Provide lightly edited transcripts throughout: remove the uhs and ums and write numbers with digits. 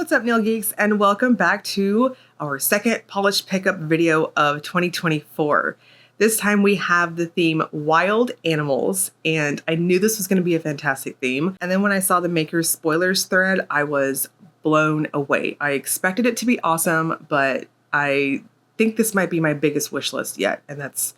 What's up, nail geeks, and welcome back to our second polished pickup video of 2024. This time we have the theme Wild Animals, and I knew this was going to be a fantastic theme. And then when I saw the maker's spoilers thread, I was blown away. I expected it to be awesome, but I think this might be my biggest wish list yet, and that's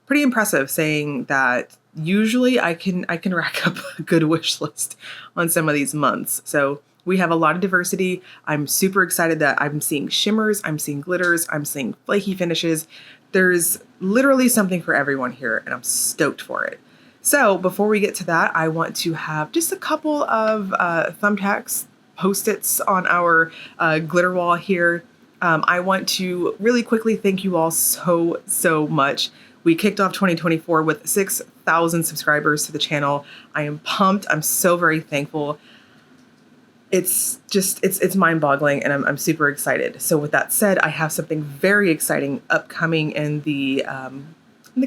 pretty impressive, saying that usually I can rack up a good wish list on some of these months. So we have a lot of diversity. I'm super excited that I'm seeing shimmers, I'm seeing glitters, I'm seeing flaky finishes. There's literally something for everyone here, and I'm stoked for it. So before we get to that, I want to have just a couple of thumbtacks, post-its on our glitter wall here. I want to really quickly thank you all so much. We kicked off 2024 with 6,000 subscribers to the channel. I am pumped. I'm so very thankful. It's mind-boggling, and I'm super excited. So with that said, I have something very exciting upcoming in the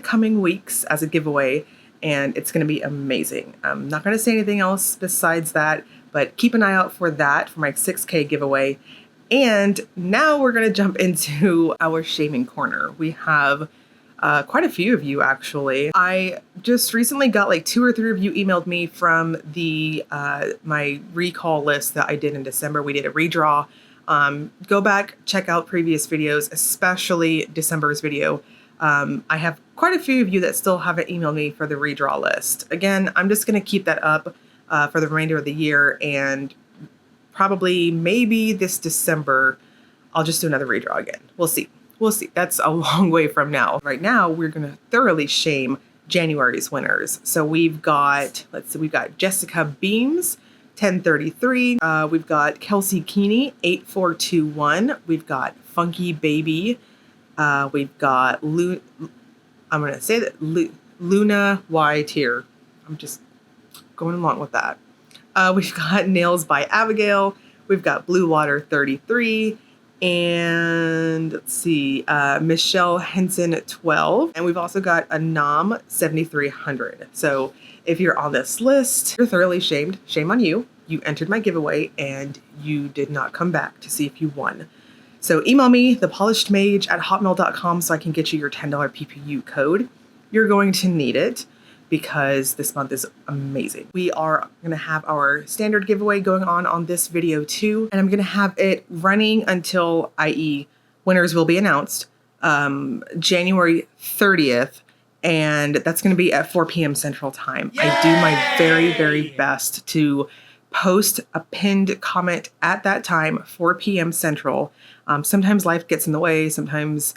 coming weeks as a giveaway, and it's going to be amazing. I'm not going to say anything else besides that, but keep an eye out for that for my 6K giveaway. And now we're going to jump into our shaming corner. We have quite a few of you, actually. I just recently got like 2 or 3 of you emailed me from the my recall list that I did in December. We did a redraw. Go back, check out previous videos, especially December's video. I have quite a few of you that still haven't emailed me for the redraw list. Again, I'm just going to keep that up for the remainder of the year, and probably maybe this December, I'll just do another redraw again. We'll see. We'll see. That's a long way from now. Right now, we're going to thoroughly shame January's winners. So we've got, let's see, we've got Jessica Beams, 1033. We've got Kelsey Keeney, 8421. We've got Funky Baby. We've got I'm going to say that Luna Y Tier. I'm just going along with that. We've got Nails by Abigail. We've got Blue Water 33. And let's see, Michelle Henson 12. And we've also got Anam 7300. So if you're on this list, you're thoroughly shamed. Shame on you. You entered my giveaway and you did not come back to see if you won. So email me, thepolishedmage@hotmail.com, so I can get you your $10 PPU code. You're going to need it because this month is amazing. We are going to have our standard giveaway going on this video too, and I'm going to have it running until, i.e. winners will be announced, January 30th, and that's going to be at 4 p.m. Central Time. Yay! I do my very best to post a pinned comment at that time, 4 p.m. Central. Sometimes life gets in the way, sometimes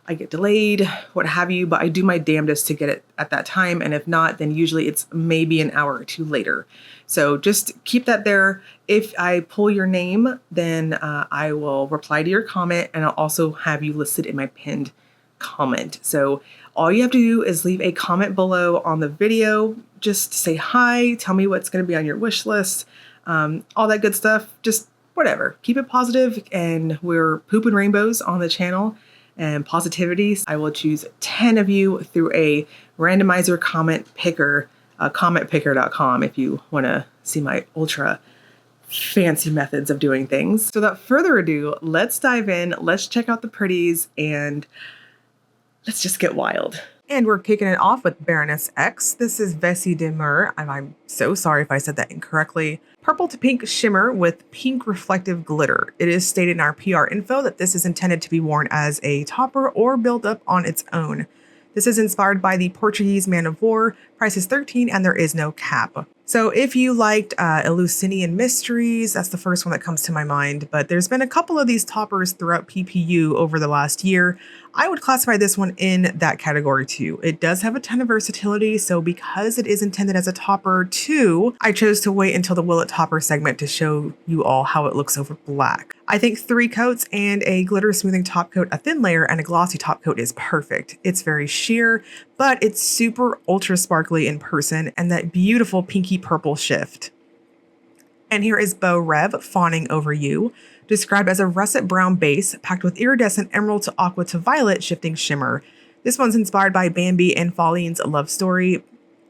I get delayed, what have you, but I do my damnedest to get it at that time. And if not, then usually it's maybe an hour or two later. So just keep that there. If I pull your name, then I will reply to your comment, and I'll also have you listed in my pinned comment. So all you have to do is leave a comment below on the video. Just say hi, tell me what's going to be on your wish list, all that good stuff. Just whatever. Keep it positive, and we're pooping rainbows on the channel. And positivity. I will choose 10 of you through a randomizer comment picker, commentpicker.com, if you want to see my ultra fancy methods of doing things. So without further ado, let's dive in, let's check out the pretties, and let's just get wild. And we're kicking it off with Baroness X. This is Vessie Demur, and I'm so sorry if I said that incorrectly. Purple to pink shimmer with pink reflective glitter. It is stated in our PR info that this is intended to be worn as a topper or build up on its own. This is inspired by the Portuguese Man of War. Price is $13 and there is no cap. So if you liked Eleusinian Mysteries, that's the first one that comes to my mind, but there's been a couple of these toppers throughout PPU over the last year. I would classify this one in that category too. It does have a ton of versatility, so because it is intended as a topper too, I chose to wait until the Will It Topper segment to show you all how it looks over black. I think 3 coats and a glitter smoothing top coat, a thin layer, and a glossy top coat is perfect. It's very sheer, but it's super ultra sparkly in person, and that beautiful pinky purple shift. And here is Beaux Rev, Fawning Over You, described as a russet brown base packed with iridescent emerald to aqua to violet shifting shimmer. This one's inspired by Bambi and Falline's love story.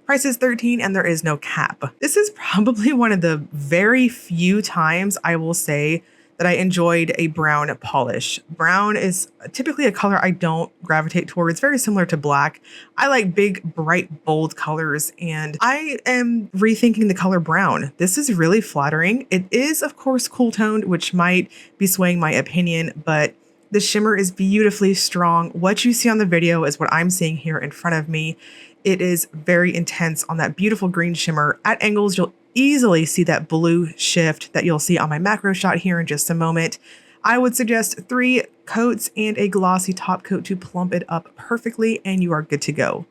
Price is $13 and there is no cap. This is probably one of the very few times I will say that I enjoyed a brown polish. Brown is typically a color I don't gravitate towards, very similar to black. I like big, bright, bold colors, and I am rethinking the color brown. This is really flattering. It is, of course, cool toned, which might be swaying my opinion, but the shimmer is beautifully strong. What you see on the video is what I'm seeing here in front of me. It is very intense on that beautiful green shimmer. At angles, you'll easily see that blue shift that you'll see on my macro shot here in just a moment. I would suggest 3 coats and a glossy top coat to plump it up perfectly, and you are good to go.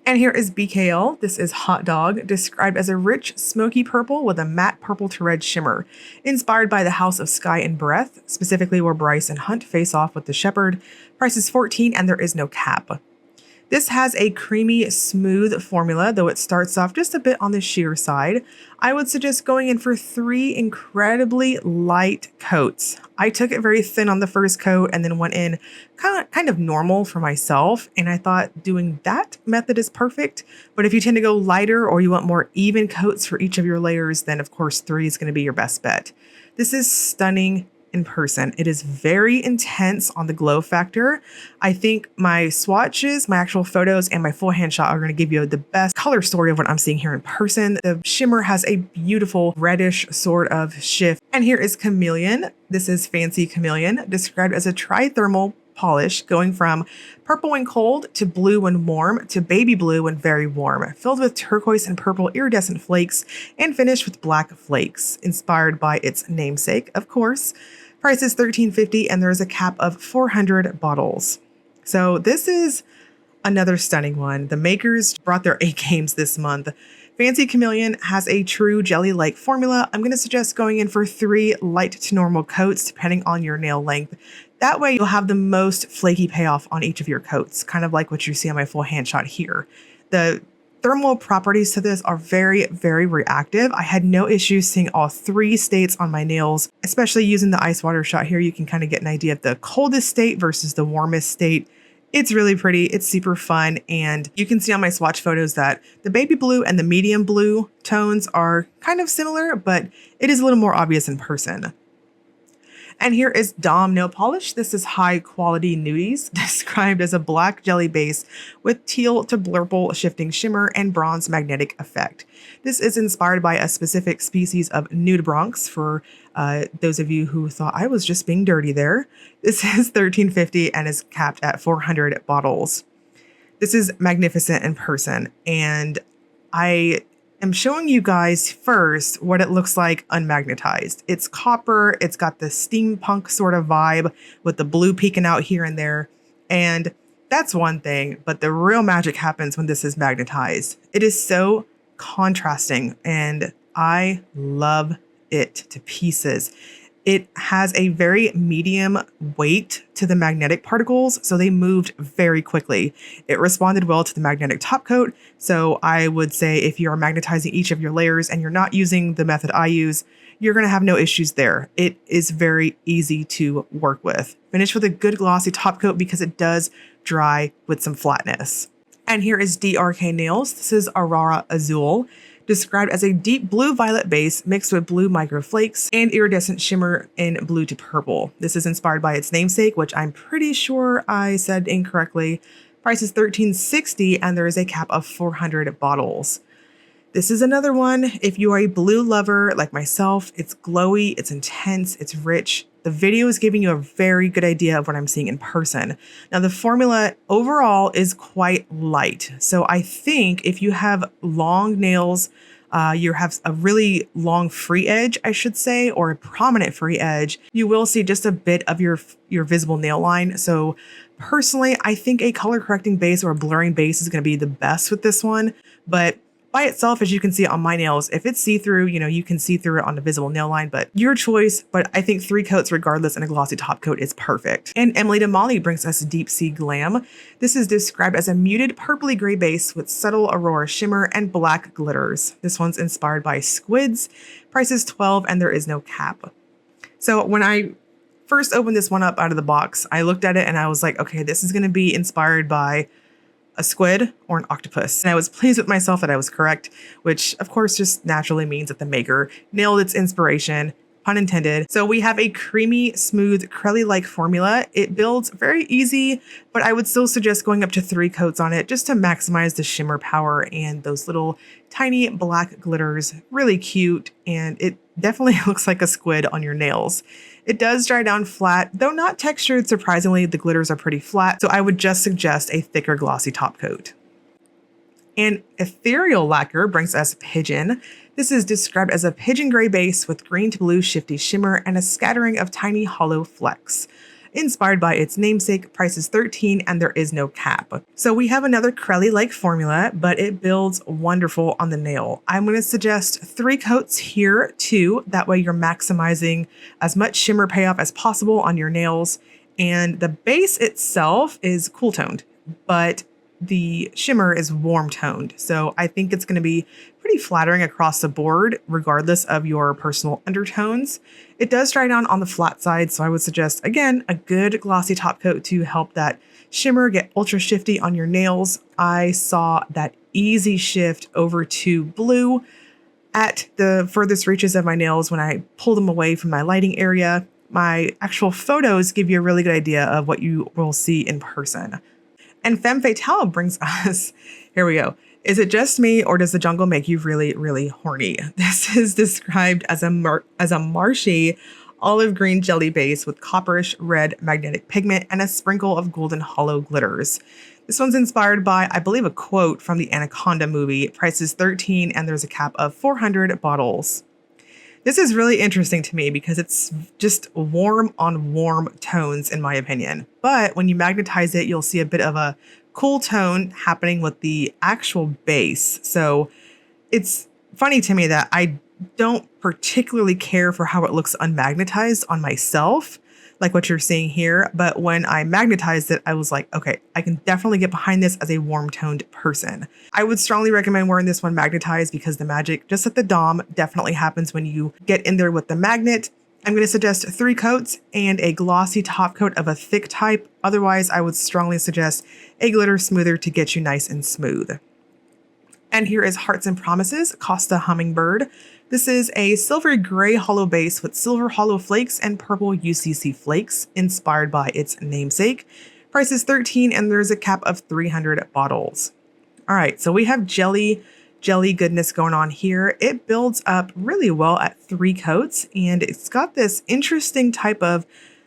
And here is BKL. This is Hot Dog, described as a rich, smoky purple with a matte purple to red shimmer, inspired by the House of Sky and Breath, specifically where Bryce and Hunt face off with the Shepherd. Price is $14 and there is no cap. This has a creamy, smooth formula, though it starts off just a bit on the sheer side. I would suggest going in for 3 incredibly light coats. I took it very thin on the first coat and then went in kind of normal for myself, and I thought doing that method is perfect. But if you tend to go lighter or you want more even coats for each of your layers, then of course 3 is going to be your best bet. This is stunning in person. It is very intense on the glow factor. I think my swatches, my actual photos, and my full hand shot are going to give you the best color story of what I'm seeing here in person. The shimmer has a beautiful reddish sort of shift. And here is Chameleon. This is Fancy Chameleon, described as a trithermal polish going from purple when cold to blue when warm to baby blue when very warm, filled with turquoise and purple iridescent flakes and finished with black flakes, inspired by its namesake, of course. Price is $13.50 and there is a cap of 400 bottles. So this is another stunning one. The makers brought their A games this month. Fancy Chameleon has a true jelly-like formula. I'm going to suggest going in for 3 light to normal coats depending on your nail length. That way you'll have the most flaky payoff on each of your coats, kind of like what you see on my full hand shot here. The thermal properties to this are very, very reactive. I had no issues seeing all 3 states on my nails, especially using the ice water shot here. You can kind of get an idea of the coldest state versus the warmest state. It's really pretty. It's super fun. And you can see on my swatch photos that the baby blue and the medium blue tones are kind of similar, but it is a little more obvious in person. And here is Dom Nail Polish. This is high quality Nudis, described as a black jelly base with teal to blurple shifting shimmer and bronze magnetic effect. This is inspired by a specific species of nude bronx for those of you who thought I was just being dirty there. This is $13.50 and is capped at 400 bottles. This is magnificent in person, and I am showing you guys first what it looks like unmagnetized. It's copper, it's got the steampunk sort of vibe with the blue peeking out here and there, and that's one thing, but the real magic happens when this is magnetized. It is so contrasting, and I love it to pieces. It has a very medium weight to the magnetic particles, so they moved very quickly. It responded well to the magnetic top coat, so I would say if you are magnetizing each of your layers and you're not using the method I use, you're going to have no issues there. It is very easy to work with. Finish with a good glossy top coat because it does dry with some flatness. And here is DRK Nails. This is Arara Azul, described as a deep blue-violet base mixed with blue microflakes and iridescent shimmer in blue to purple. This is inspired by its namesake, which I'm pretty sure I said incorrectly. Price is $13.60 and there is a cap of 400 bottles. This is another one. If you are a blue lover like myself, it's glowy, it's intense, it's rich. The video is giving you a very good idea of what I'm seeing in person. Now, the formula overall is quite light. So I think if you have long nails, you have a really long free edge, I should say, or a prominent free edge, you will see just a bit of your visible nail line. So personally, I think a color correcting base or a blurring base is going to be the best with this one. But by itself, as you can see on my nails, if it's see-through, you can see through it on the visible nail line, but your choice. But I think 3 coats regardless and a glossy top coat is perfect. And Emily to Molly brings us Deep Sea Glam. This is described as a muted purpley gray base with subtle Aurora shimmer and black glitters. This one's inspired by squids. Price is $12 and there is no cap. So when I first opened this one up out of the box, I looked at it and I was like, okay, this is going to be inspired by a squid or an octopus. And I was pleased with myself that I was correct, which of course just naturally means that the maker nailed its inspiration. pun intended. So we have a creamy, smooth, crelly-like formula. It builds very easy, but I would still suggest going up to 3 coats on it just to maximize the shimmer power and those little tiny black glitters. Really cute, and it definitely looks like a squid on your nails. It does dry down flat, though not textured. Surprisingly, the glitters are pretty flat, so I would just suggest a thicker glossy top coat. And Ethereal Lacquer brings us Pigeon. This is described as a pigeon gray base with green to blue shifty shimmer and a scattering of tiny hollow flecks. Inspired by its namesake, price is $13 and there is no cap. So we have another Crelly-like formula, but it builds wonderful on the nail. I'm going to suggest 3 coats here too. That way you're maximizing as much shimmer payoff as possible on your nails. And the base itself is cool toned, but the shimmer is warm toned. So I think it's going to be pretty flattering across the board, regardless of your personal undertones. It does dry down on the flat side, so I would suggest, again, a good glossy top coat to help that shimmer get ultra shifty on your nails. I saw that easy shift over to blue at the furthest reaches of my nails when I pull them away from my lighting area. My actual photos give you a really good idea of what you will see in person. And Femme Fatale brings us, here we go. Is it just me, or does the jungle make you really, really horny? This is described as a marshy olive green jelly base with copperish red magnetic pigment and a sprinkle of golden hollow glitters. This one's inspired by, I believe, a quote from the Anaconda movie. Price is $13 and there's a cap of 400 bottles. This is really interesting to me because it's just warm on warm tones, in my opinion. But when you magnetize it, you'll see a bit of a cool tone happening with the actual base. So it's funny to me that I don't particularly care for how it looks unmagnetized on myself, like what you're seeing here. But when I magnetized it, I was like, okay, I can definitely get behind this as a warm toned person. I would strongly recommend wearing this one magnetized because the magic just at the dom definitely happens when you get in there with the magnet. I'm going to suggest 3 coats and a glossy top coat of a thick type. Otherwise, I would strongly suggest a glitter smoother to get you nice and smooth. And here is Hearts and Promises, Costa Hummingbird. This is a silvery gray hollow base with silver hollow flakes and purple UCC flakes, inspired by its namesake. Price is $13 and there's a cap of 300 bottles. All right, so we have jelly goodness going on here. It builds up really well at 3 coats, and it's got this interesting type of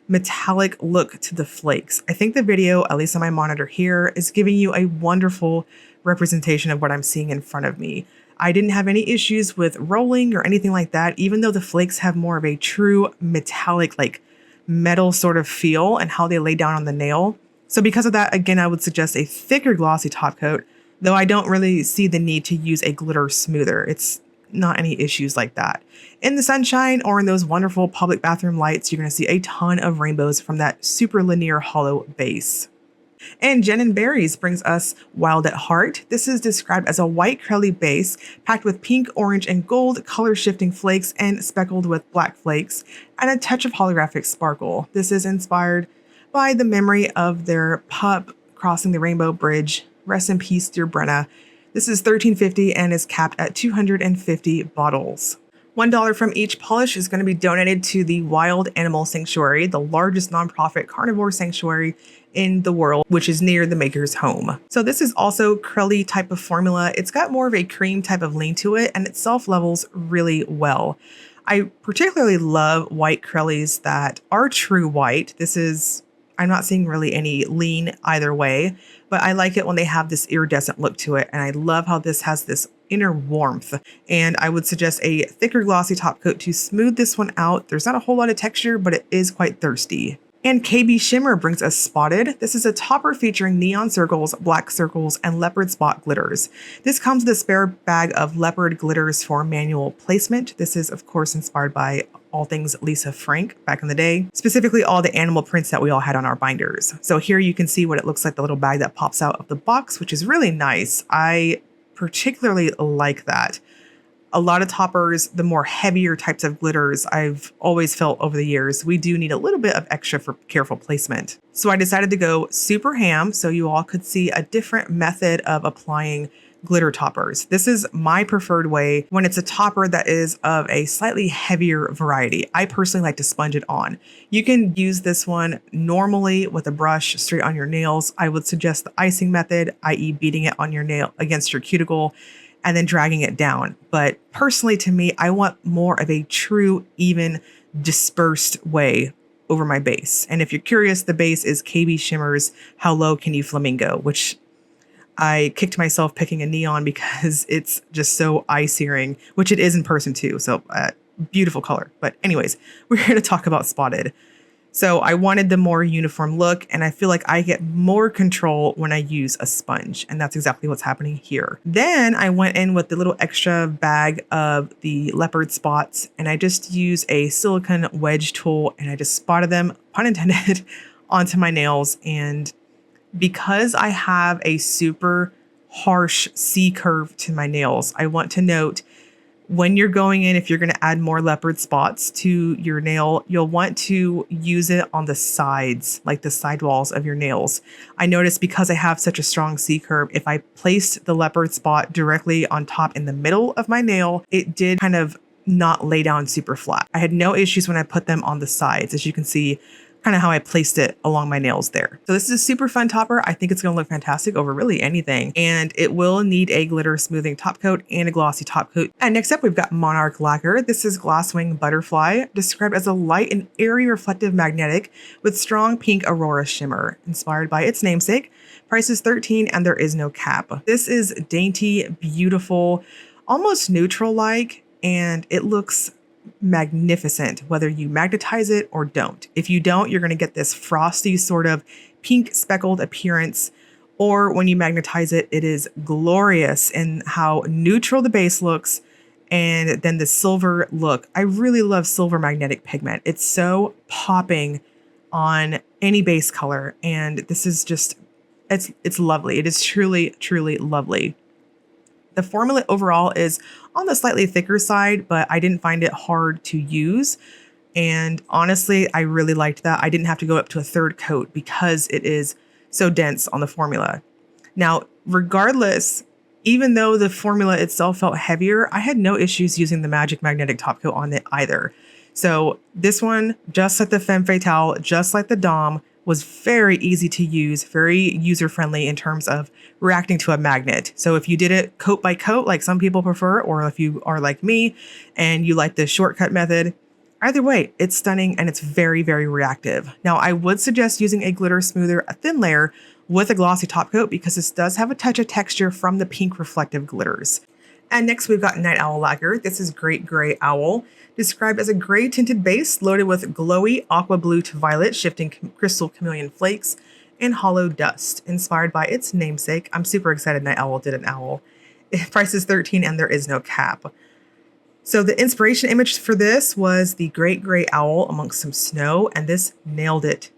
metallic look to the flakes. I think the video, at least on my monitor here, is giving you a wonderful representation of what I'm seeing in front of me. I didn't have any issues with rolling or anything like that, even though the flakes have more of a true metallic, like metal sort of feel and how they lay down on the nail. So because of that, again, I would suggest a thicker glossy top coat, though I don't really see the need to use a glitter smoother. It's not any issues like that. In the sunshine or in those wonderful public bathroom lights, you're going to see a ton of rainbows from that super linear hollow base. And Jen and Berries brings us Wild at Heart. This is described as a white crelly base packed with pink, orange, and gold color shifting flakes and speckled with black flakes and a touch of holographic sparkle. This is inspired by the memory of their pup crossing the rainbow bridge. Rest in peace, dear Brenna. This is $13.50 and is capped at 250 bottles. $1 from each polish is going to be donated to the Wild Animal Sanctuary, the largest nonprofit carnivore sanctuary in the world, which is near the maker's home. So this is also crelly type of formula. It's got more of a cream type of lean to it, and it self-levels really well. I particularly love white crellies that are true white. I'm not seeing really any lean either way, but I like it when they have this iridescent look to it. And I love how this has this inner warmth. And I would suggest a thicker glossy top coat to smooth this one out. There's not a whole lot of texture, but it is quite thirsty. And KBShimmer brings us Spotted. This is a topper featuring neon circles, black circles, and leopard spot glitters. This comes with a spare bag of leopard glitters for manual placement. This is, of course, inspired by all things Lisa Frank back in the day, specifically all the animal prints that we all had on our binders. So here you can see what it looks like, the little bag that pops out of the box, which is really nice. I particularly like that. A lot of toppers, the more heavier types of glitters, I've always felt over the years, we do need a little bit of extra for careful placement. So I decided to go super ham so you all could see a different method of applying glitter toppers. This is my preferred way when it's a topper that is of a slightly heavier variety. I personally like to sponge it on. You can use this one normally with a brush straight on your nails. I would suggest the icing method, i.e. beating it on your nail against your cuticle and then dragging it down. But personally to me, I want more of a true, even, dispersed way over my base. And if you're curious, the base is KBShimmer's How Low Can You Flamingo, which I kicked myself picking a neon because it's just so eye-searing, which it is in person too. So beautiful color. But anyways, we're here to talk about Spotted. So I wanted the more uniform look, and I feel like I get more control when I use a sponge, and that's exactly what's happening here. Then I went in with the little extra bag of the leopard spots, and I just used a silicone wedge tool, and I just spotted them, pun intended, onto my nails. And because I have a super harsh C curve to my nails, I want to note when you're going in, if you're going to add more leopard spots to your nail, you'll want to use it on the sides, like the sidewalls of your nails. I noticed because I have such a strong C curve, if I placed the leopard spot directly on top in the middle of my nail, it did kind of not lay down super flat. I had no issues when I put them on the sides, as you can see kind of how I placed it along my nails there. So this is a super fun topper. I think it's going to look fantastic over really anything. And it will need a glitter smoothing top coat and a glossy top coat. And next up, we've got Monarch Lacquer. This is Glasswing Butterfly, described as a light and airy reflective magnetic with strong pink Aurora shimmer, inspired by its namesake. Price is $13 and there is no cap. This is dainty, beautiful, almost neutral-like, and it looks magnificent whether you magnetize it or don't. If you don't, you're going to get this frosty sort of pink speckled appearance, or when you magnetize it, it is glorious in how neutral the base looks and then the silver look. I really love silver magnetic pigment. It's so popping on any base color, and this is just it's lovely. It is truly, truly lovely. The formula overall is on the slightly thicker side, but I didn't find it hard to use. And honestly, I really liked that. I didn't have to go up to a third coat because it is so dense on the formula. Now, regardless, even though the formula itself felt heavier, I had no issues using the Magic Magnetic Top Coat on it either. So this one, just like the Femme Fatale, just like the Dom, was very easy to use, very user-friendly in terms of reacting to a magnet. So if you did it coat by coat, like some people prefer, or if you are like me and you like the shortcut method, either way, it's stunning and it's very, very reactive. Now, I would suggest using a glitter smoother, a thin layer with a glossy top coat because this does have a touch of texture from the pink reflective glitters. And next we've got Night Owl Lacquer. This is Great Gray Owl, described as a gray tinted base loaded with glowy aqua blue to violet shifting crystal chameleon flakes and hollow dust, inspired by its namesake. I'm super excited Night Owl did an owl. Price is $13 and there is no cap. So the inspiration image for this was the Great Gray Owl amongst some snow, and this nailed it.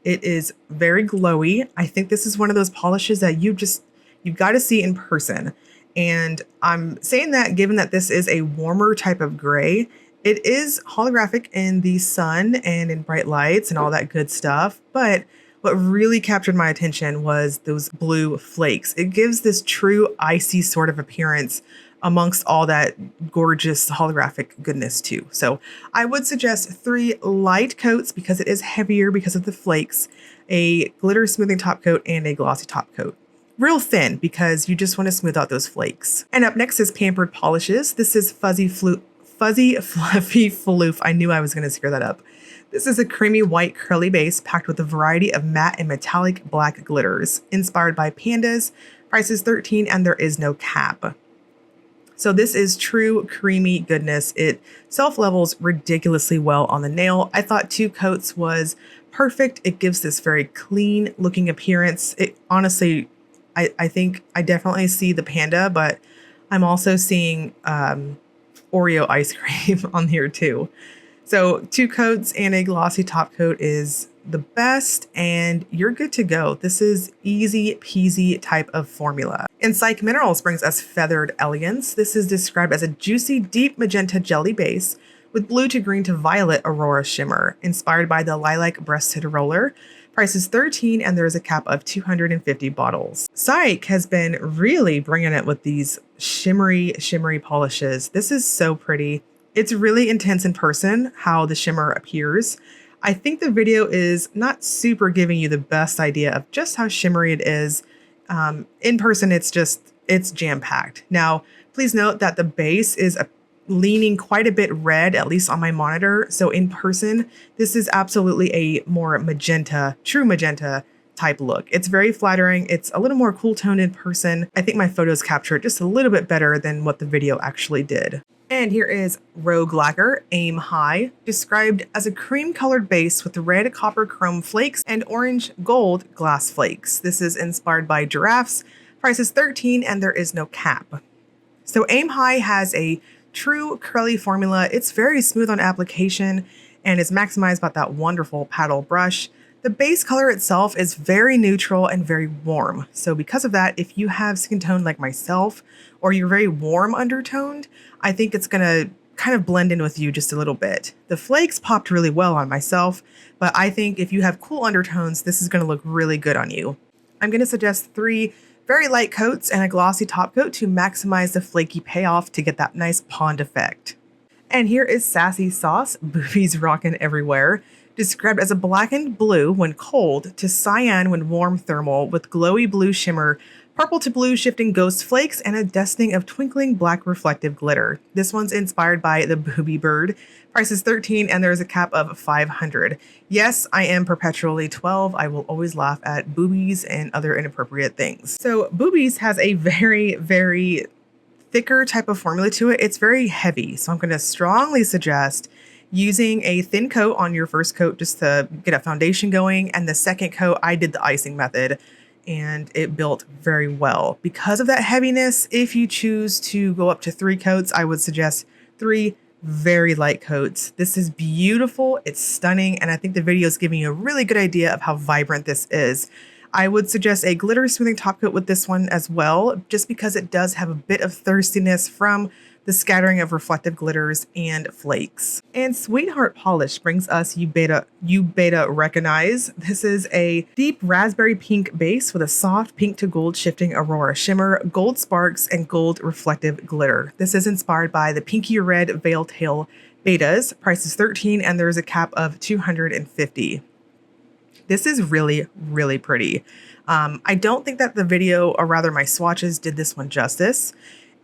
It is very glowy. I think this is one of those polishes that you've got to see in person. And I'm saying that given that this is a warmer type of gray, it is holographic in the sun and in bright lights and all that good stuff. But what really captured my attention was those blue flakes. It gives this true icy sort of appearance amongst all that gorgeous holographic goodness too. So I would suggest 3 light coats because it is heavier because of the flakes, a glitter smoothing top coat and a glossy top coat. Real thin because you just want to smooth out those flakes. And up next is Pampered Polishes. This is Fuzzy Fluffy Floof. I knew I was going to screw that up. This is a creamy white curly base packed with a variety of matte and metallic black glitters, inspired by pandas. Price is $13 and there is no cap. So this is true creamy goodness. It self-levels ridiculously well on the nail. I thought 2 coats was perfect. It gives this very clean looking appearance. It honestly, I think I definitely see the panda, but I'm also seeing Oreo ice cream on here too. So 2 coats and a glossy top coat is the best and you're good to go. This is easy peasy type of formula. And Psyche Minerals brings us Feathered Elegance. This is described as a juicy, deep magenta jelly base with blue to green to violet Aurora shimmer, inspired by the lilac breasted roller. Price is $13 and there's a cap of 250 bottles. Psyche has been really bringing it with these shimmery polishes. This is so pretty. It's really intense in person how the shimmer appears. I think the video is not super giving you the best idea of just how shimmery it is. In person, it's jam-packed. Now, please note that the base is leaning quite a bit red, at least on my monitor. So in person, this is absolutely a more magenta, true magenta type look. It's very flattering. It's a little more cool toned in person. I think my photos capture it just a little bit better than what the video actually did. And here is Rogue Lacquer Aim High, described as a cream colored base with red copper chrome flakes and orange gold glass flakes. This is inspired by giraffes. Price is $13 and there is no cap. So Aim High has a true curly formula. It's very smooth on application and is maximized by that wonderful paddle brush. The base color itself is very neutral and very warm. So because of that, if you have skin tone like myself, or you're very warm undertoned, I think it's gonna kind of blend in with you just a little bit. The flakes popped really well on myself, but I think if you have cool undertones, this is gonna look really good on you. I'm gonna suggest 3 very light coats and a glossy top coat to maximize the flaky payoff to get that nice pond effect. And here is Sassy Sauce, boobies rockin' everywhere, described as a blackened blue when cold to cyan when warm thermal with glowy blue shimmer, purple to blue shifting ghost flakes, and a dusting of twinkling black reflective glitter. This one's inspired by the Booby Bird. Price is $13 and there's a cap of 500. Yes, I am perpetually 12. I will always laugh at boobies and other inappropriate things. So boobies has a very thicker type of formula to it. It's very heavy. So I'm going to strongly suggest using a thin coat on your first coat just to get a foundation going. And the second coat, I did the icing method and it built very well. Because of that heaviness, if you choose to go up to 3 coats, I would suggest 3 very light coats. This is beautiful. It's stunning. And I think the video is giving you a really good idea of how vibrant this is. I would suggest a glitter smoothing top coat with this one as well, just because it does have a bit of thirstiness from the scattering of reflective glitters and flakes. And Sweetheart Polish brings us You Beta Recognize. This is a deep raspberry pink base with a soft pink to gold shifting Aurora shimmer, gold sparks, and gold reflective glitter. This is inspired by the pinky red veil tail betas. Price is $13 and there's a cap of 250. This is really pretty. I don't think that the video, or rather my swatches, did this one justice.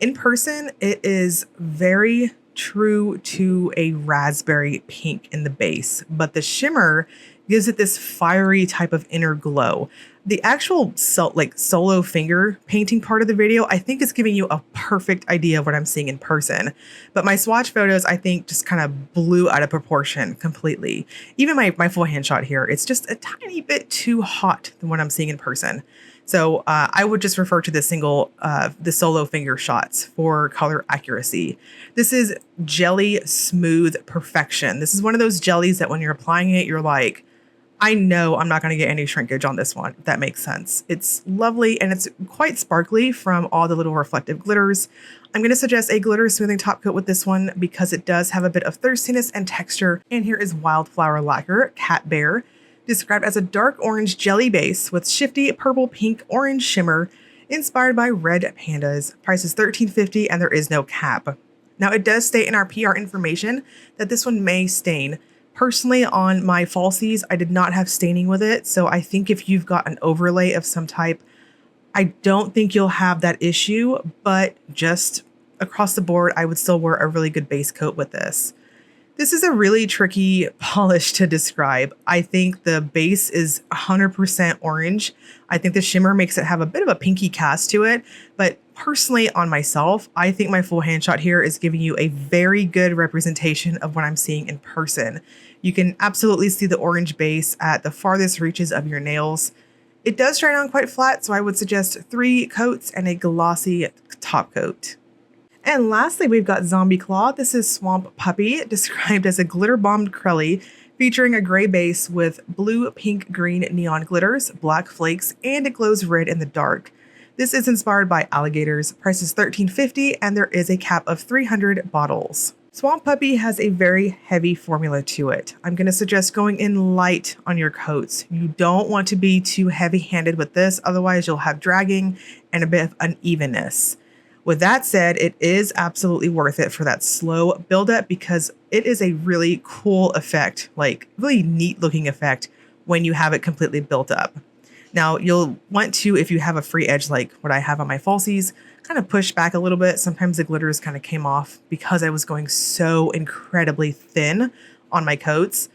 In person, it is very true to a raspberry pink in the base, but the shimmer gives it this fiery type of inner glow. The actual solo finger painting part of the video, I think is giving you a perfect idea of what I'm seeing in person. But my swatch photos, I think, just kind of blew out of proportion completely. Even my full hand shot here, it's just a tiny bit too hot than what I'm seeing in person. So I would just refer to the solo finger shots for color accuracy. This is jelly smooth perfection. This is one of those jellies that when you're applying it, you're like, I know I'm not going to get any shrinkage on this one, if that makes sense. It's lovely and it's quite sparkly from all the little reflective glitters. I'm going to suggest a glitter smoothing top coat with this one because it does have a bit of thirstiness and texture. And here is Wildflower Lacquer Cat Bear, described as a dark orange jelly base with shifty purple pink orange shimmer inspired by red pandas. Price is $13.50 and there is no cap. Now it does state in our PR information that this one may stain. Personally, on my falsies, I did not have staining with it. So I think if you've got an overlay of some type, I don't think you'll have that issue, but just across the board, I would still wear a really good base coat with this. This is a really tricky polish to describe. I think the base is 100% orange. I think the shimmer makes it have a bit of a pinky cast to it, but personally on myself, I think my full hand shot here is giving you a very good representation of what I'm seeing in person. You can absolutely see the orange base at the farthest reaches of your nails. It does dry down quite flat, so I would suggest 3 coats and a glossy top coat. And lastly, we've got Zombie Claw. This is Swamp Puppy, described as a glitter bombed Crelly, featuring a gray base with blue, pink, green neon glitters, black flakes, and it glows red in the dark. This is inspired by alligators. Price is $13.50 and there is a cap of 300 bottles. Swamp Puppy has a very heavy formula to it. I'm going to suggest going in light on your coats. You don't want to be too heavy-handed with this, otherwise you'll have dragging and a bit of unevenness. With that said, it is absolutely worth it for that slow buildup because it is a really cool effect, like really neat looking effect when you have it completely built up. Now you'll want to, if you have a free edge like what I have on my falsies, kind of push back a little bit. Sometimes the glitters kind of came off because I was going so incredibly thin on my coats.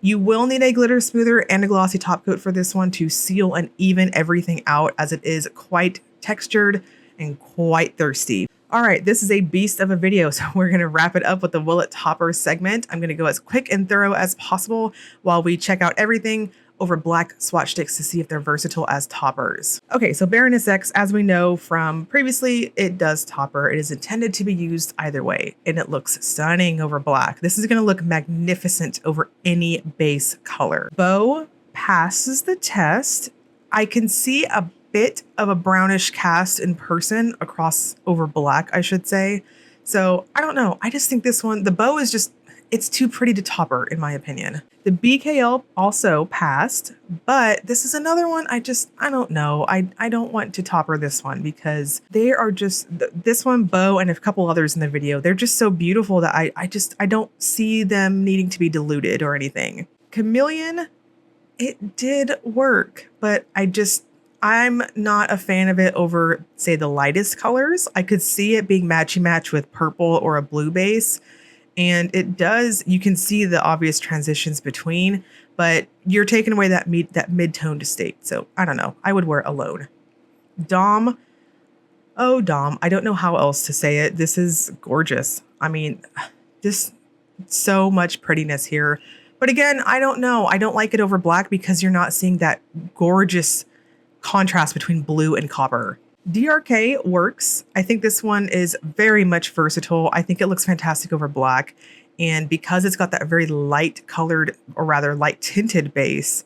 You will need a glitter smoother and a glossy top coat for this one to seal and even everything out, as it is quite textured and quite thirsty. All right, this is a beast of a video, so we're going to wrap it up with the Will It Topper segment. I'm going to go as quick and thorough as possible while we check out everything over black swatch sticks to see if they're versatile as toppers. Okay, so Baroness X, as we know from previously, it does topper. It is intended to be used either way, and it looks stunning over black. This is going to look magnificent over any base color. Beaux passes the test. I can see a bit of a brownish cast in person across over black, I should say. So I don't know. I just think this one, the Beaux is just, it's too pretty to topper in my opinion. The BKL also passed, but this is another one I don't know. I don't want to topper this one because they are just, this one, Beaux, and a couple others in the video, they're just so beautiful that I don't see them needing to be diluted or anything. Chameleon, it did work, but I'm not a fan of it over, say, the lightest colors. I could see it being matchy-match with purple or a blue base. And it does, you can see the obvious transitions between, but you're taking away that mid-toned state. So I don't know. I would wear it alone. Dom. Oh, Dom. I don't know how else to say it. This is gorgeous. I mean, this so much prettiness here. But again, I don't know. I don't like it over black because you're not seeing that gorgeous contrast between blue and copper. DRK works. I think this one is very much versatile. I think it looks fantastic over black. And because it's got that very light colored, or rather light tinted base,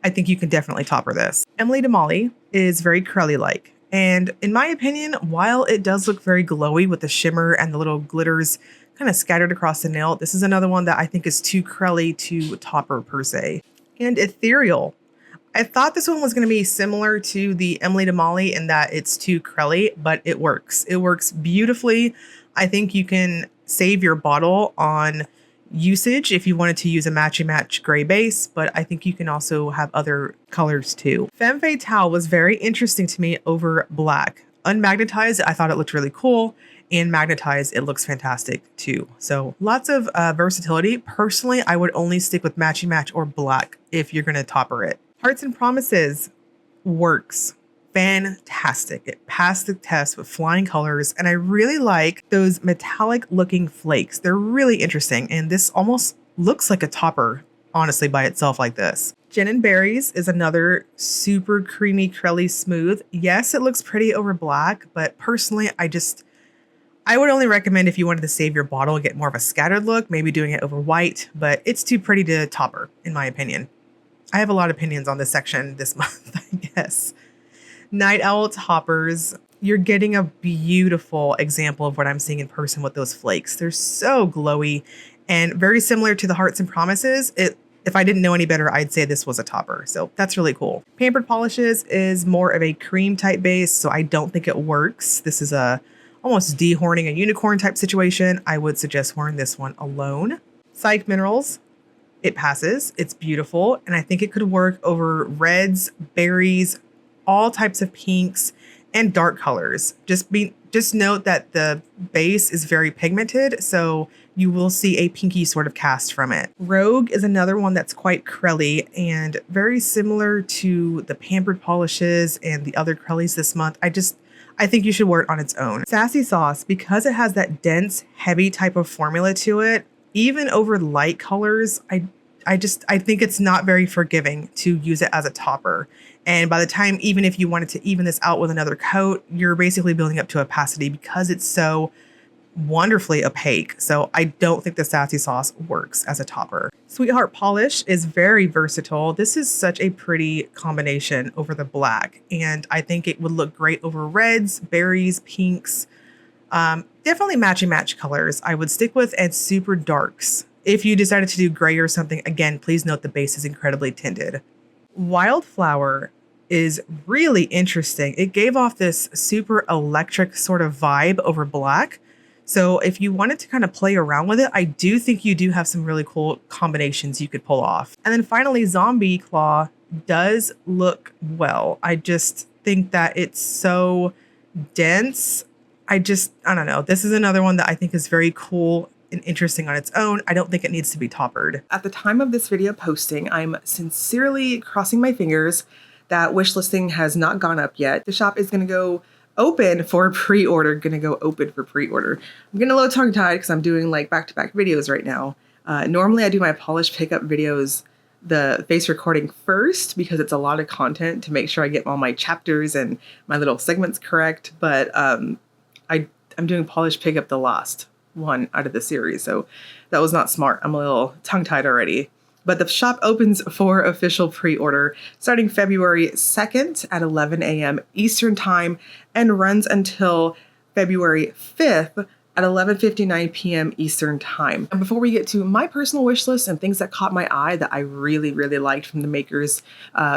I think you can definitely topper this. Emily Damali is very Crelly-like. And in my opinion, while it does look very glowy with the shimmer and the little glitters kind of scattered across the nail, this is another one that I think is too Crelly to topper per se. And Ethereal. I thought this one was going to be similar to the Emily Damali in that it's too Crelly, but it works. It works beautifully. I think you can save your bottle on usage if you wanted to use a matchy-match gray base, but I think you can also have other colors too. Femme Fatale was very interesting to me over black. Unmagnetized, I thought it looked really cool, and magnetized, it looks fantastic too. So lots of versatility. Personally, I would only stick with matchy-match or black if you're going to topper it. Hearts and Promises works fantastic. It passed the test with flying colors, and I really like those metallic looking flakes. They're really interesting, and this almost looks like a topper, honestly, by itself like this. Gin and Berries is another super creamy, Crelly smooth. Yes, it looks pretty over black, but personally, I would only recommend if you wanted to save your bottle and get more of a scattered look, maybe doing it over white, but it's too pretty to topper, in my opinion. I have a lot of opinions on this section this month, I guess. Night Owl Toppers. You're getting a beautiful example of what I'm seeing in person with those flakes. They're so glowy and very similar to the Hearts and Promises. If I didn't know any better, I'd say this was a topper. So that's really cool. Pampered Polishes is more of a cream type base, so I don't think it works. This is a almost dehorning a unicorn type situation. I would suggest wearing this one alone. Psyche Minerals. It passes, it's beautiful, and I think it could work over reds, berries, all types of pinks, and dark colors. Just note that the base is very pigmented, so you will see a pinky sort of cast from it. Rogue is another one that's quite Crelly and very similar to the Pampered Polishes and the other Crellys this month. I think you should wear it on its own. Sassy Sauce, because it has that dense, heavy type of formula to it, even over light colors, I think it's not very forgiving to use it as a topper. And by the time, even if you wanted to even this out with another coat, you're basically building up to opacity because it's so wonderfully opaque. So I don't think the Sassy Sauce works as a topper. Sweetheart Polish is very versatile. This is such a pretty combination over the black. And I think it would look great over reds, berries, pinks. definitely match colors I would stick with, and super darks. If you decided to do gray or something, again, please note the base is incredibly tinted. Wildflower is really interesting. It gave off this super electric sort of vibe over black. So if you wanted to kind of play around with it, I do think you do have some really cool combinations you could pull off. And then finally, Zombie Claw does look well. I just think that it's so dense. I don't know. This is another one that I think is very cool and interesting on its own. I don't think it needs to be toppered. At the time of this video posting, I'm sincerely crossing my fingers that wish listing has not gone up yet. The shop is going to go open for pre-order, I'm getting a little tongue-tied because I'm doing like back-to-back videos right now. Normally I do my polish pickup videos, the face recording first, because it's a lot of content to make sure I get all my chapters and my little segments correct. But I'm doing polish pickup the last one out of the series, so that was not smart. I'm a little tongue-tied already. But the shop opens for official pre-order starting February 2nd at 11 a.m. Eastern Time and runs until February 5th at 11:59 p.m. Eastern Time. And before we get to my personal wish list and things that caught my eye that I really, really liked from the maker's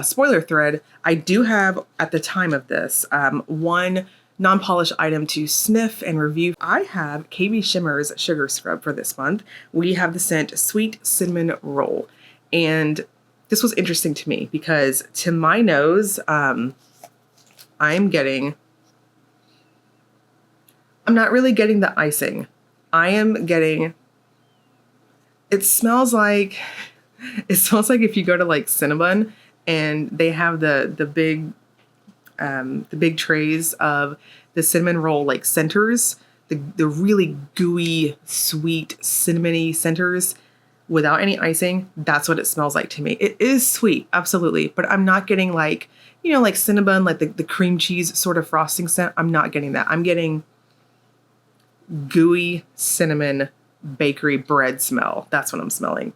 spoiler thread, I do have, at the time of this, one non-polished item to sniff and review. I have KBShimmer's Sugar Scrub for this month. We have the scent Sweet Cinnamon Roll. And this was interesting to me because to my nose, I'm not really getting the icing. It smells like if you go to like Cinnabon and they have the big trays of the cinnamon roll like centers, the really gooey, sweet, cinnamony centers without any icing. That's what it smells like to me. It is sweet, absolutely, but I'm not getting like, like Cinnabon, like the cream cheese sort of frosting scent. I'm not getting that. I'm getting gooey cinnamon bakery bread smell. That's what I'm smelling.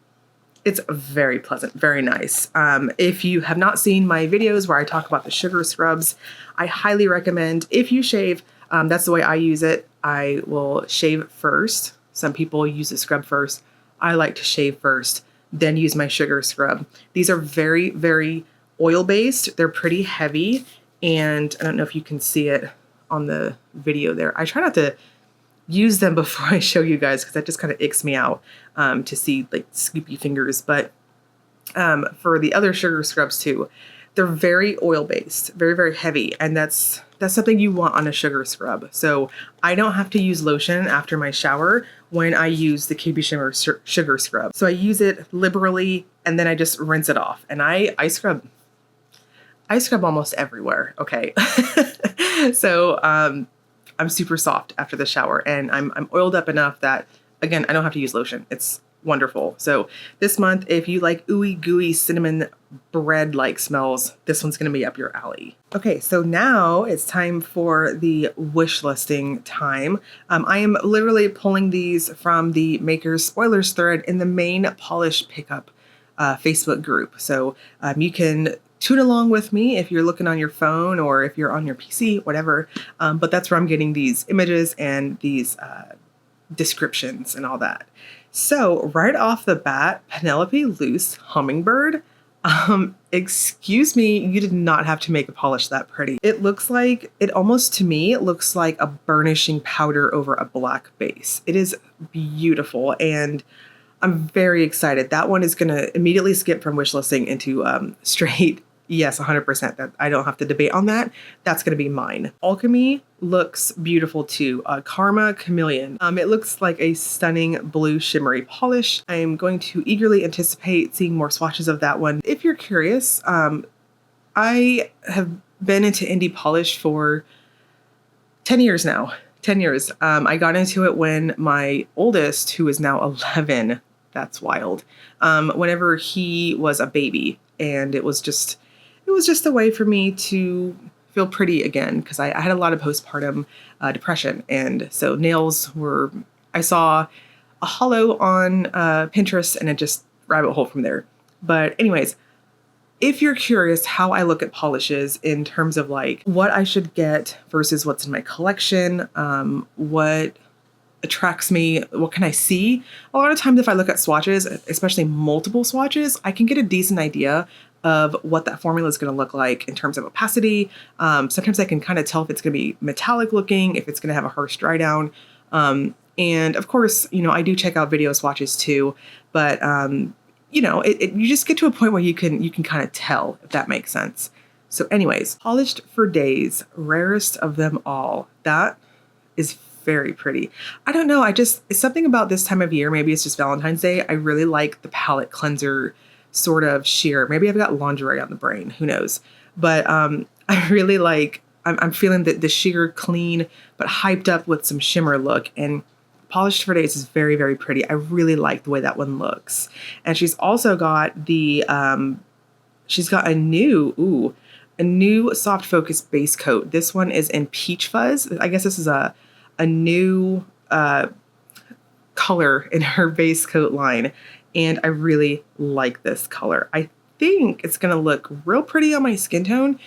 It's very pleasant, very nice. If you have not seen my videos where I talk about the sugar scrubs, I highly recommend, if you shave, that's the way I use it. I will shave first. Some people use the scrub first. I like to shave first, then use my sugar scrub. These are very, very oil-based. They're pretty heavy, and I don't know if you can see it on the video there. I try not to use them before I show you guys because that just kind of icks me out to see like scoopy fingers. But for the other sugar scrubs too, they're very oil-based, very, very heavy, and that's something you want on a sugar scrub. So I don't have to use lotion after my shower when I use the KBShimmer sugar scrub. So I use it liberally and then I just rinse it off. And I scrub almost everywhere, okay? So I'm super soft after the shower, and I'm oiled up enough that, again, I don't have to use lotion. It's wonderful. So this month, if you like ooey gooey cinnamon bread-like smells, this one's going to be up your alley. Okay, so now it's time for the wish listing time. I am literally pulling these from the maker's spoilers thread in the main polish pickup Facebook group. So you can tune along with me if you're looking on your phone or if you're on your PC, whatever. But that's where I'm getting these images and these descriptions and all that. So right off the bat, Penelope Loose Hummingbird. Excuse me, you did not have to make a polish that pretty. It looks like, to me, it looks like a burnishing powder over a black base. It is beautiful, and I'm very excited. That one is going to immediately skip from wish listing into straight yes, 100%. That I don't have to debate on that. That's going to be mine. Alchemy looks beautiful too. Karma Chameleon. It looks like a stunning blue shimmery polish. I'm going to eagerly anticipate seeing more swatches of that one. If you're curious, I have been into indie polish for 10 years now. 10 years. I got into it when my oldest, who is now 11, that's wild, whenever he was a baby. And it was just a way for me to feel pretty again, because I had a lot of postpartum depression. And so nails were, I saw a hollow on Pinterest and it just rabbit hole from there. But anyways, if you're curious how I look at polishes in terms of like what I should get versus what's in my collection, what attracts me, what can I see? A lot of times if I look at swatches, especially multiple swatches, I can get a decent idea of what that formula is going to look like in terms of opacity. Sometimes I can kind of tell if it's going to be metallic looking, if it's going to have a harsh dry down. And of course, you know, I do check out video swatches too, but you know, you just get to a point where you can kind of tell, if that makes sense. So anyways, Polished for Days, rarest of them all. That is very pretty. I don't know, it's something about this time of year, maybe it's just Valentine's Day, I really like the palette cleanser sort of sheer. Maybe I've got lingerie on the brain, who knows? But I really like, I'm feeling that the sheer clean, but hyped up with some shimmer look, and Polished for Days is very, very pretty. I really like the way that one looks. And she's also got the, she's got a new soft focus base coat. This one is in Peach Fuzz. I guess this is a new color in her base coat line. And I really like this color. I think it's going to look real pretty on my skin tone,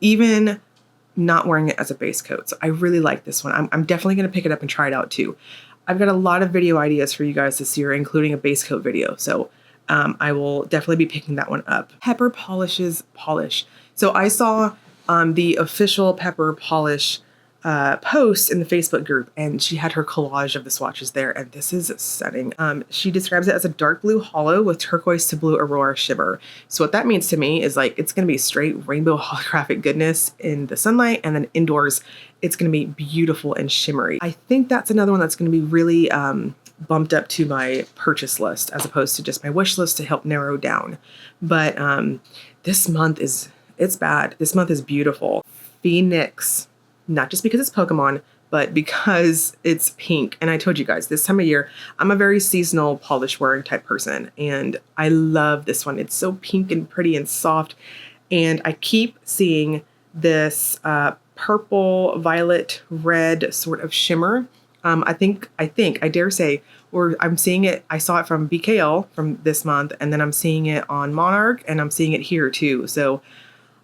even not wearing it as a base coat. So I really like this one. I'm definitely going to pick it up and try it out too. I've got a lot of video ideas for you guys this year, including a base coat video. So I will definitely be picking that one up. Pepper Polish's Polish. So I saw the official Pepper Polish post in the Facebook group, and she had her collage of the swatches there, and this is stunning. She describes it as a dark blue hollow with turquoise to blue aurora shimmer. So what that means to me is like it's going to be straight rainbow holographic goodness in the sunlight, and then indoors it's going to be beautiful and shimmery. I think that's another one that's going to be really bumped up to my purchase list as opposed to just my wish list to help narrow down. But this month it's bad. This month is beautiful. Phoenix. Not just because it's Pokemon, but because it's pink. And I told you guys, this time of year, I'm a very seasonal polish wearing type person. And I love this one. It's so pink and pretty and soft. And I keep seeing this purple, violet, red sort of shimmer. I dare say, or I'm seeing it, I saw it from BKL from this month, and then I'm seeing it on Monarch, and I'm seeing it here too. So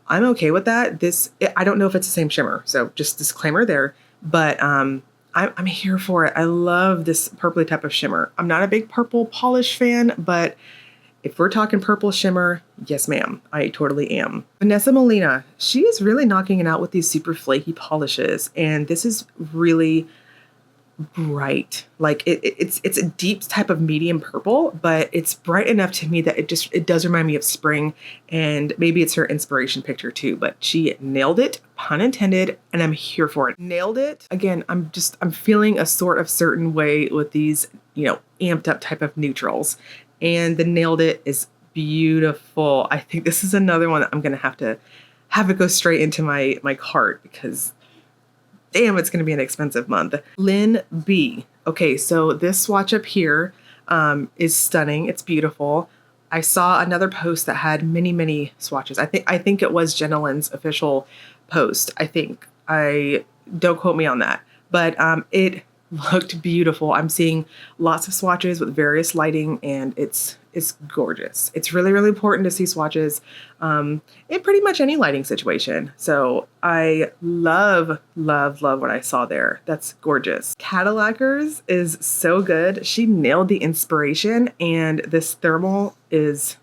I'm okay with that. I don't know if it's the same shimmer, so just disclaimer there, but I'm here for it. I love this purpley type of shimmer. I'm not a big purple polish fan, but if we're talking purple shimmer, yes ma'am, I totally am. Vanessa Molina, she is really knocking it out with these super flaky polishes, and this is really bright. Like it's a deep type of medium purple, but it's bright enough to me that it does remind me of spring, and maybe it's her inspiration picture too, but she nailed it, pun intended, and I'm here for it. Nailed it. Again, I'm feeling a sort of certain way with these, you know, amped up type of neutrals, and the nailed it is beautiful. I think this is another one that I'm going to have it go straight into my cart because damn, it's going to be an expensive month. Lynn B. Okay, so this swatch up here is stunning. It's beautiful. I saw another post that had many swatches. I think it was Jenna Lynn's official post. Don't quote me on that, but it looked beautiful. I'm seeing lots of swatches with various lighting, and it's gorgeous. It's really important to see swatches in pretty much any lighting situation. So I love what I saw there. That's gorgeous. Cadillacers is so good. She nailed the inspiration, and this thermal is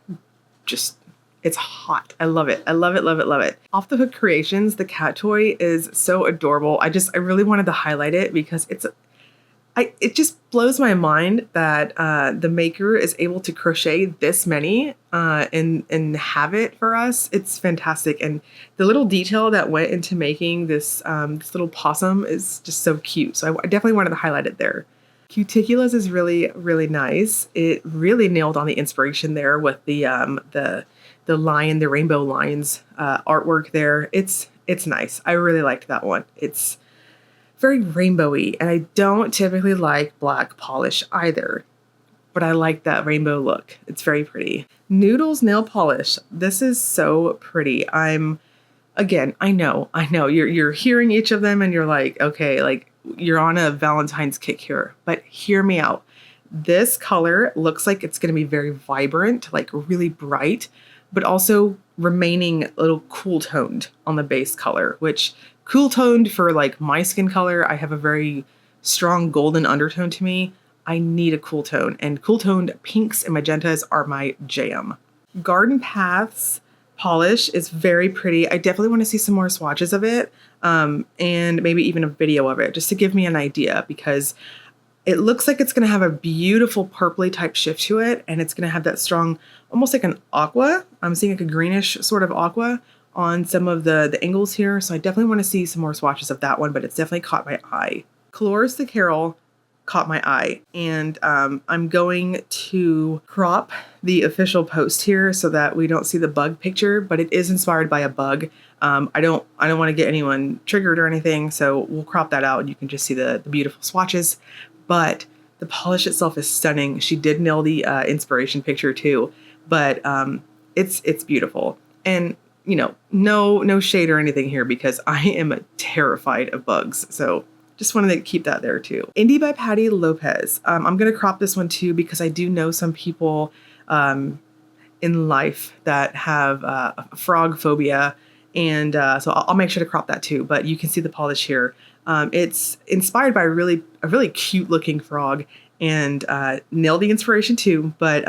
just, it's hot. I love it. I love it. Off the Hook Creations, the cat toy is so adorable. I really wanted to highlight it because it just blows my mind that the maker is able to crochet this many and have it for us. It's fantastic. And the little detail that went into making this little possum is just so cute. So I definitely wanted to highlight it there. Cuticulus is really nice. It really nailed on the inspiration there with the lion, the rainbow lines artwork there. It's nice. I really liked that one. It's very rainbowy, and I don't typically like black polish either, but I like that rainbow look. It's very pretty. Noodles nail polish. This is so pretty. I know you're hearing each of them and you're like, okay, like you're on a Valentine's kick here, but hear me out. This color looks like it's going to be very vibrant, like really bright, but also remaining a little cool toned on the base color, which cool toned for like my skin color. I have a very strong golden undertone to me, I need a cool tone, and cool toned pinks and magentas are my jam. Garden Paths polish is very pretty. I definitely want to see some more swatches of it, and maybe even a video of it just to give me an idea, because it looks like it's going to have a beautiful purpley type shift to it, and it's going to have that strong, almost like an aqua. I'm seeing like a greenish sort of aqua on some of the angles here, so I definitely want to see some more swatches of that one, but it's definitely caught my eye. Colores the Carol caught my eye, and I'm going to crop the official post here so that we don't see the bug picture, but it is inspired by a bug. I don't want to get anyone triggered or anything, so we'll crop that out and you can just see the beautiful swatches. But the polish itself is stunning. She did nail the inspiration picture too, but it's beautiful. And you know, no shade or anything here, because I am terrified of bugs, so just wanted to keep that there too. Indie by Patty Lopez. I'm going to crop this one too, because I do know some people in life that have frog phobia, and so I'll make sure to crop that too. But you can see the polish here. It's inspired by a really cute looking frog, and nailed the inspiration too. But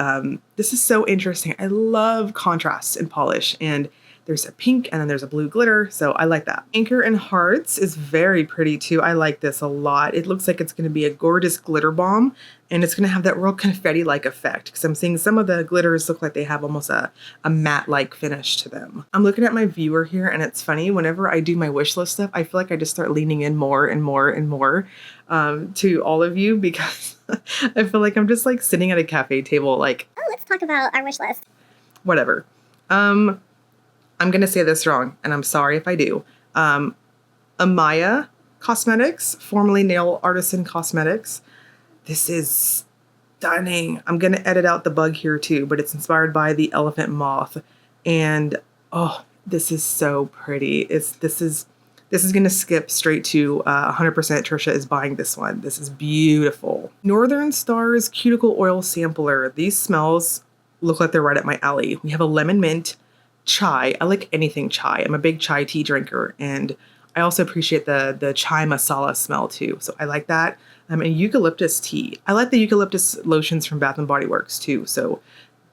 this is so interesting. I love contrasts in polish, and there's a pink and then there's a blue glitter, so I like that. Anchor and Hearts is very pretty too. I like this a lot. It looks like it's going to be a gorgeous glitter bomb, and it's going to have that real confetti-like effect, because I'm seeing some of the glitters look like they have almost a matte-like finish to them. I'm looking at my viewer here, and it's funny, whenever I do my wish list stuff, I feel like I just start leaning in more and more and more to all of you, because I feel like I'm just like sitting at a cafe table like, oh, let's talk about our wish list. Whatever. I'm going to say this wrong, and I'm sorry if I do. Amaya Cosmetics, formerly Nail Artisan Cosmetics. This is stunning. I'm going to edit out the bug here too, but it's inspired by the elephant moth. And oh, this is so pretty. This is going to skip straight to 100% Trisha is buying this one. This is beautiful. Northern Stars Cuticle Oil Sampler. These smells look like they're right up my alley. We have a lemon mint, chai. I like anything chai. I'm a big chai tea drinker, and I also appreciate the chai masala smell too. So I like that. And eucalyptus tea. I like the eucalyptus lotions from Bath and Body Works too. So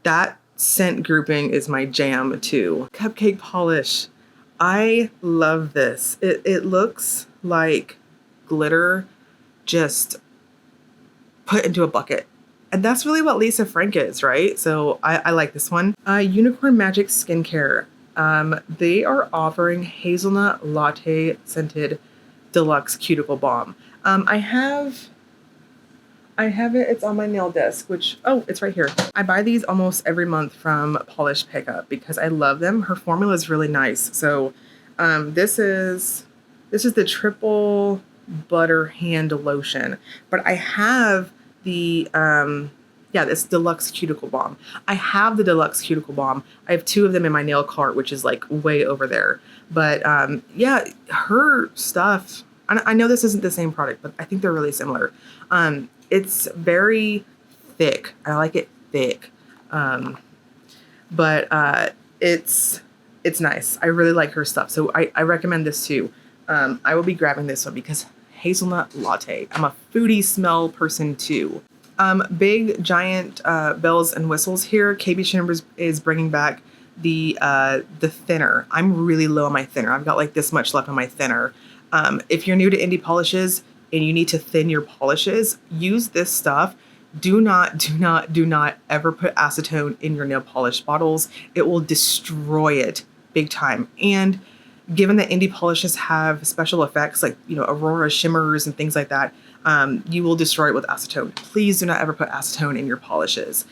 that scent grouping is my jam too. Cupcake polish. I love this. It looks like glitter just put into a bucket. And that's really what Lisa Frank is, right? So I like this one. Unicorn Magic Skincare. They are offering hazelnut latte scented deluxe cuticle balm. I have it. It's on my nail desk, which, oh, it's right here. I buy these almost every month from Polish Pickup because I love them. Her formula is really nice. So this is the triple butter hand lotion, but I have the this deluxe cuticle balm. I have the deluxe cuticle balm. I have two of them in my nail cart, which is like way over there. But yeah, her stuff, I know this isn't the same product, but I think they're really similar. It's very thick. I like it thick. But it's nice. I really like her stuff. So I recommend this too. I will be grabbing this one because hazelnut latte. I'm a foodie smell person too. Big giant bells and whistles here. KBShimmer is bringing back the thinner. I'm really low on my thinner. I've got like this much left on my thinner. If you're new to indie polishes and you need to thin your polishes, use this stuff. Do not ever put acetone in your nail polish bottles. It will destroy it big time. And given that indie polishes have special effects like, Aurora shimmers and things like that, you will destroy it with acetone. Please do not ever put acetone in your polishes.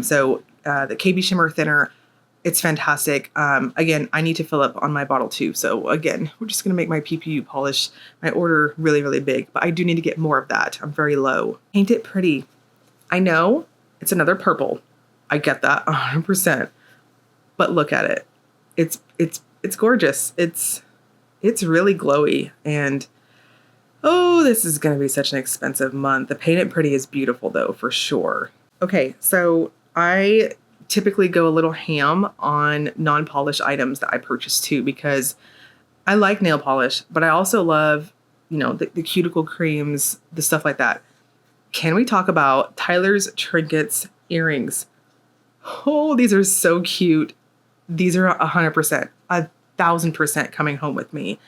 So the KBShimmer thinner, it's fantastic. Again, I need to fill up on my bottle too. So again, we're just going to make my PPU polish, my order really, really big, but I do need to get more of that. I'm very low. Paint It Pretty. I know it's another purple. I get that 100%, but look at it. It's gorgeous. It's really glowy, and oh, this is going to be such an expensive month. The Paint It Pretty is beautiful though, for sure. Okay, so I typically go a little ham on non-polished items that I purchase too, because I like nail polish, but I also love you know, the cuticle creams, the stuff like that. Can we talk about Tyler's Trinkets earrings? Oh, these are so cute. These are 100%, 1,000% coming home with me.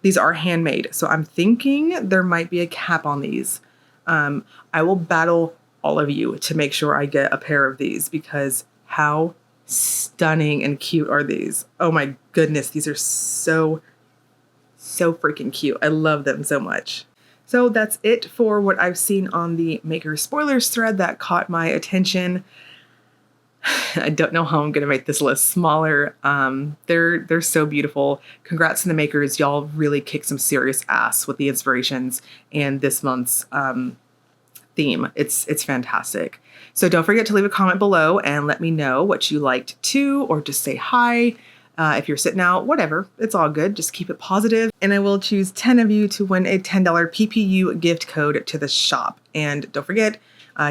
These are handmade, so I'm thinking there might be a cap on these. I will battle all of you to make sure I get a pair of these, because how stunning and cute are these? Oh my goodness, these are so freaking cute. I love them so much. So that's it for what I've seen on the Maker Spoilers thread that caught my attention. I don't know how I'm going to make this list smaller. They're so beautiful. Congrats to the makers. Y'all really kicked some serious ass with the inspirations and this month's theme. It's fantastic. So don't forget to leave a comment below and let me know what you liked too, or just say hi. If you're sitting out, whatever, it's all good. Just keep it positive. And I will choose 10 of you to win a $10 PPU gift code to the shop. And don't forget,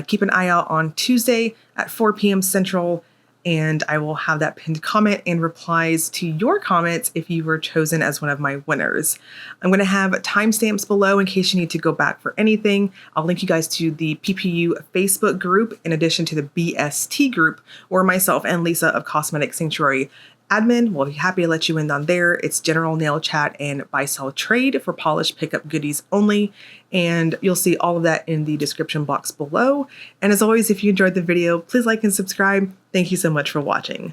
keep an eye out on Tuesday at 4 p.m. Central, and I will have that pinned comment and replies to your comments if you were chosen as one of my winners. I'm going to have timestamps below in case you need to go back for anything. I'll link you guys to the PPU Facebook group in addition to the BST group, where myself and Lisa of Cosmetic Sanctuary admin will be happy to let you in on there. It's general nail chat and buy sell trade for polished pickup goodies only, and you'll see all of that in the description box below. And as always, if you enjoyed the video, please like and subscribe. Thank you so much for watching.